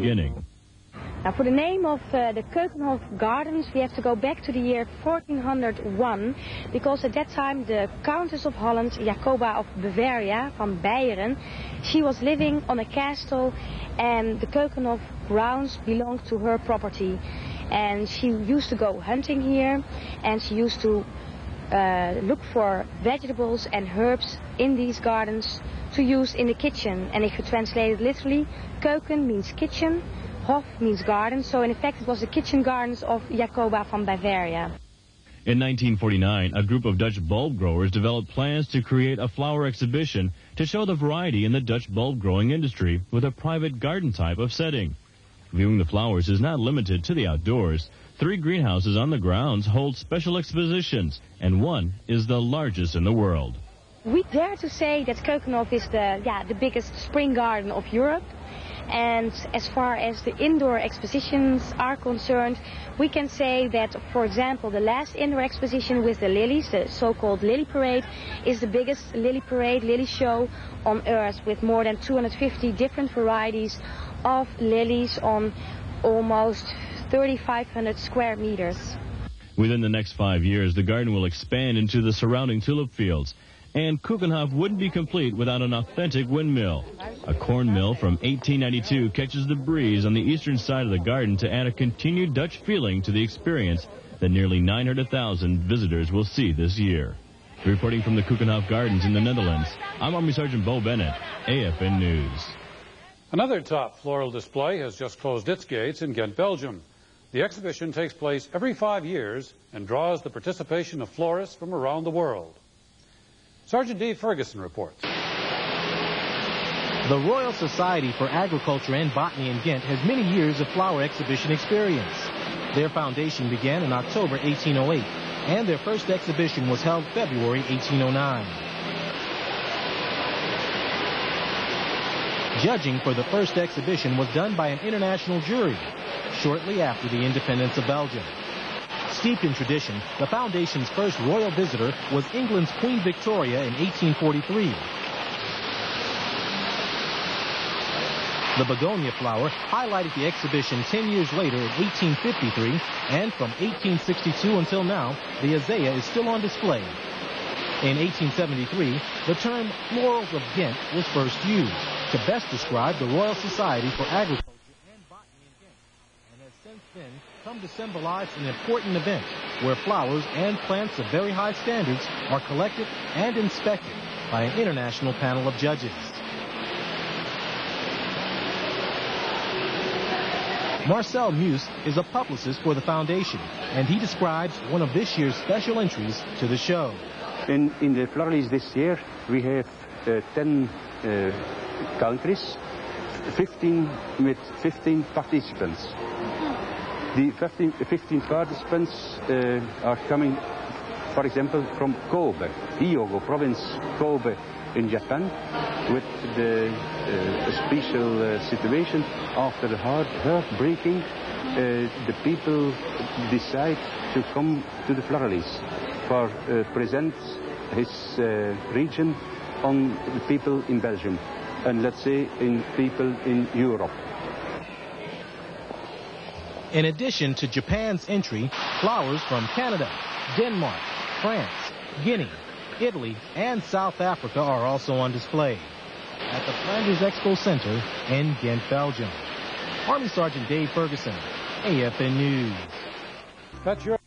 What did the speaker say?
beginning. Now, for the name of the Keukenhof Gardens, we have to go back to the year 1401, because at that time the Countess of Holland, Jacoba of Bavaria, van Beieren, she was living on a castle, and the Keukenhof grounds belonged to her property. And she used to go hunting here, and she used to look for vegetables and herbs in these gardens to use in the kitchen. And if you translate it literally, Keuken means kitchen, Hof means garden, so in effect it was the kitchen gardens of Jacoba van Bavaria. In 1949, a group of Dutch bulb growers developed plans to create a flower exhibition to show the variety in the Dutch bulb growing industry with a private garden type of setting. Viewing the flowers is not limited to the outdoors. 3 greenhouses on the grounds hold special expositions, and one is the largest in the world. We dare to say that Keukenhof is the biggest spring garden of Europe. And as far as the indoor expositions are concerned, we can say that, for example, the last indoor exposition with the lilies, the so-called lily parade, is the biggest lily parade, lily show on Earth, with more than 250 different varieties of lilies on almost 3,500 square meters. Within the next 5 years, the garden will expand into the surrounding tulip fields. And Keukenhof wouldn't be complete without an authentic windmill. A corn mill from 1892 catches the breeze on the eastern side of the garden to add a continued Dutch feeling to the experience that nearly 900,000 visitors will see this year. Reporting from the Keukenhof Gardens in the Netherlands, I'm Army Sergeant Bo Bennett, AFN News. Another top floral display has just closed its gates in Ghent, Belgium. The exhibition takes place every 5 years and draws the participation of florists from around the world. Sergeant D. Ferguson reports. The Royal Society for Agriculture and Botany in Ghent has many years of flower exhibition experience. Their foundation began in October 1808, and their first exhibition was held February 1809. Judging for the first exhibition was done by an international jury shortly after the independence of Belgium. Steeped in tradition, the Foundation's first royal visitor was England's Queen Victoria in 1843. The begonia flower highlighted the exhibition 10 years later in 1853, and from 1862 until now, the azalea is still on display. In 1873, the term Florals of Ghent was first used to best describe the Royal Society for Agriculture and Botany in Ghent, and has since then come to symbolize an important event where flowers and plants of very high standards are collected and inspected by an international panel of judges. Marcel Muse is a publicist for the Foundation, and he describes one of this year's special entries to the show. In the florals this year, we have 10 countries, 15 participants. The 15 participants are coming, for example, from Kobe, Hyogo province, Kobe in Japan, with the special situation after the heartbreaking. The people decide to come to the florals for present his region on the people in Belgium, and let's say in people in Europe. In addition to Japan's entry, flowers from Canada, Denmark, France, Guinea, Italy, and South Africa are also on display at the Flanders Expo Center in Ghent, Belgium. Army Sergeant Dave Ferguson, AFN News. That's your